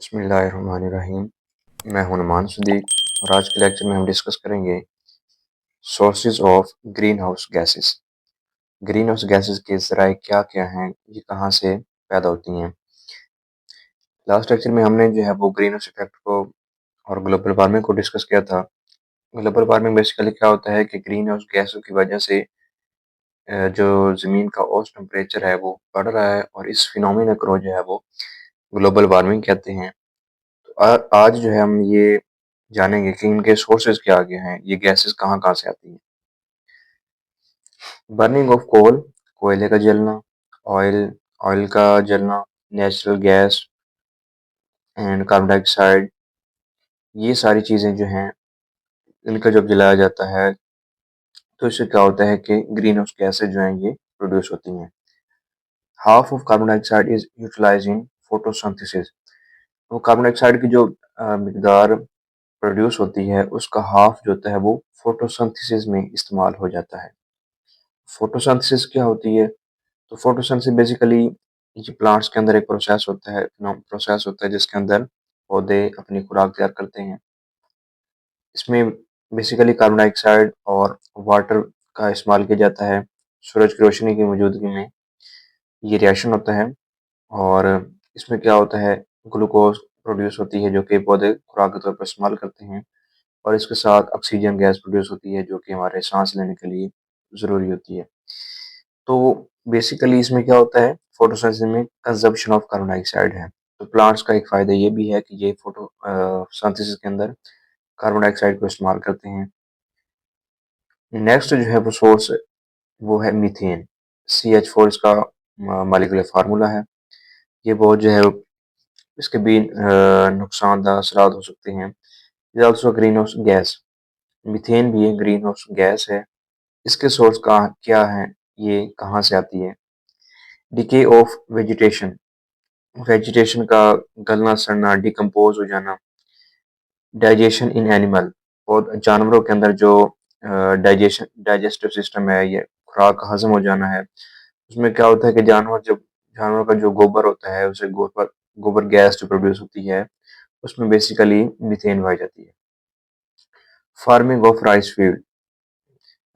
बिस्मिल्लाहिर्रहमानिर्रहीम। मैं हूं नुमान सिद्दीक और आज के लेक्चर में हम डिस्कस करेंगे sources of green house gases. Green house gases के ज़राए क्या क्या हैं, ये कहाँ से पैदा होती हैं। लास्ट लेक्चर में हमने जो है वो ग्रीन हाउस इफेक्ट को और ग्लोबल वार्मिंग को डिस्कस किया था। ग्लोबल वार्मिंग बेसिकली क्या होता है कि ग्रीन हाउस गैसों की वजह से जो ज़मीन का औसत टेम्परेचर है वो बढ़ रहा है और इस फिनोमिना को जो है वो ग्लोबल वार्मिंग कहते हैं। आज जो है हम ये जानेंगे कि इनके सोर्सेज क्या हैं, ये गैसेस कहाँ-कहाँ से आती हैं। बर्निंग ऑफ कोल, कोयले का जलना, ऑयल ऑयल का जलना, natural gas and carbon dioxide, ये सारी चीज़ें जो हैं, इनका जब जलाया जाता है तो इससे क्या होता है कि ग्रीन हाउस गैसेस जो हैं ये प्रोड्यूस होती हैं। Half of carbon dioxide is utilised in photosynthesis. तो कार्बन डाइऑक्साइड की जो मिकदार प्रोड्यूस होती है उसका हाफ जो होता है वो फोटोसिंथेसिस में इस्तेमाल हो जाता है। फोटोसिंथेसिस क्या होती है? तो फोटोसिंथेसिस बेसिकली ये प्लांट्स के अंदर एक प्रोसेस होता है जिसके अंदर पौधे अपनी खुराक तैयार करते हैं। इसमें बेसिकली कार्बन डाइऑक्साइड और वाटर का इस्तेमाल किया जाता है। सूरज की रोशनी की मौजूदगी में ये रिएक्शन होता है और इसमें क्या होता है, ग्लूकोज प्रोड्यूस होती है जो कि पौधे खुराक के तौर पर इस्तेमाल करते हैं और इसके साथ ऑक्सीजन गैस प्रोड्यूस होती है जो कि हमारे सांस लेने के लिए ज़रूरी होती है। तो बेसिकली इसमें क्या होता है, फोटोसिंथेसिस में कंजम्पशन ऑफ कार्बन डाइऑक्साइड है। तो प्लांट्स का एक फ़ायदा ये भी है कि ये सिंथेसिस के अंदर कार्बन डाइऑक्साइड को इस्तेमाल करते हैं। नेक्स्ट जो है वो सोर्स वो है मीथेन। CH4 इसका मॉलिक्यूलर फार्मूला है। ये बहुत जो है इसके भी नुकसानदायक असरात हो सकते हैं। ये also green house gas. Methane भी एक ग्रीन हाउस गैस है। इसके सोर्स कहाँ क्या हैं, ये कहाँ से आती है? डिके ऑफ वेजिटेशन, वेजिटेशन का गलना सड़ना, डिकम्पोज हो जाना। डाइजेशन इन एनिमल, और जानवरों के अंदर जो डाइजेस्टिव सिस्टम है, ये खुराक का हजम हो जाना है। उसमें क्या होता है कि जानवर का जो गोबर होता है उसे गोबर गोबर गैस जो प्रोड्यूस होती है उसमें बेसिकली मीथेन पाई जाती है। Farming of rice field,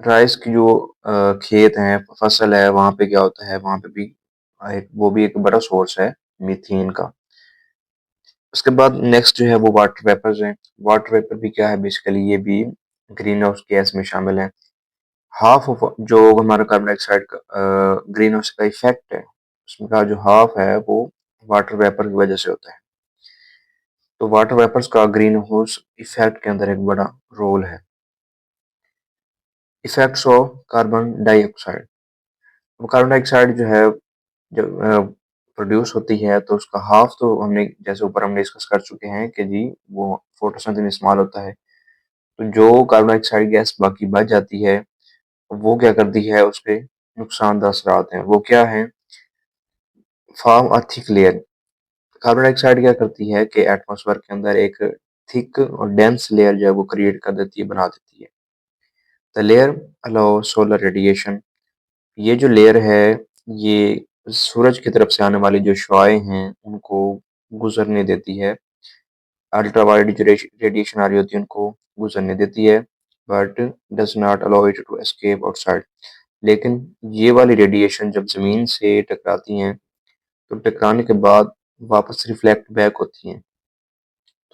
rice की जो खेत हैं, फसल है, वहाँ पे क्या होता है, वहाँ पे भी वो भी एक बड़ा सोर्स है मीथेन का। उसके बाद नेक्स्ट जो है वो वाटर वेपर्स हैं। वाटर वेपर भी क्या है, बेसिकली ये भी ग्रीन हाउस गैस में शामिल है। हाफ ऑफ जो हमारा कार्बन डाइऑक्साइड का ग्रीन हाउस का इफेक्ट है, उसमें का जो हाफ है वो वाटर वेपर की वजह से होता है। तो वाटर वेपर्स का ग्रीन हाउस इफेक्ट के अंदर एक बड़ा रोल है। इफेक्ट्स ऑफ कार्बन डाइऑक्साइड, वो कार्बन डाइऑक्साइड जो है जब प्रोड्यूस होती है तो उसका हाफ तो हमने जैसे ऊपर हम डिस्कस कर चुके हैं कि जी वो फोटोसिंथेसिस में इस्तेमाल होता है। तो जो कार्बन डाइऑक्साइड गैस बाकी बच जाती है वो क्या करती है, उसके नुकसानदायक असरात हैं। वो क्या हैं? Form a thick layer. Carbon dioxide क्या करती है कि एटमॉस्फेयर के अंदर एक थिक और डेंस लेयर जो है वो क्रिएट कर देती है, बना देती है। The layer allow solar radiation, ये जो लेयर है ये सूरज की तरफ से आने वाली जो शुआएं हैं उनको गुजरने देती है। अल्ट्रावायलेट जो रेडिएशन आ रही होती है उनको गुजरने देती है, but does not allow it to escape outside. लेकिन ये वाली रेडिएशन जब ज़मीन से टकराती हैं तो टकराने के बाद वापस रिफ्लेक्ट बैक होती हैं।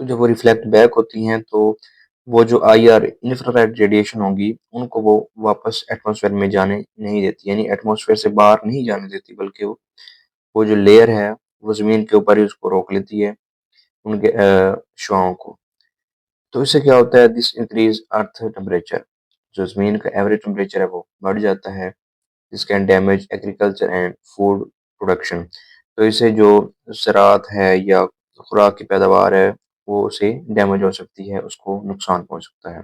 तो जब वो रिफ्लेक्ट बैक होती हैं तो वो जो IR इंफ्रारेड रेडिएशन होगी उनको वो वापस एटमॉस्फेयर में जाने नहीं देती, यानी एटमॉस्फेयर से बाहर नहीं जाने देती, बल्कि वो जो लेयर है वो ज़मीन के ऊपर ही उसको रोक लेती है, उनके शुआओं को। तो इससे क्या होता है, दिस इंक्रीज अर्थ टेम्परेचर, जो ज़मीन का एवरेज टेम्परेचर है वो बढ़ जाता है। This can damage agriculture and food production, तो इससे जो ज़राअत है या खुराक की पैदावार है वो उसे डैमेज हो सकती है, उसको नुकसान पहुंच सकता है।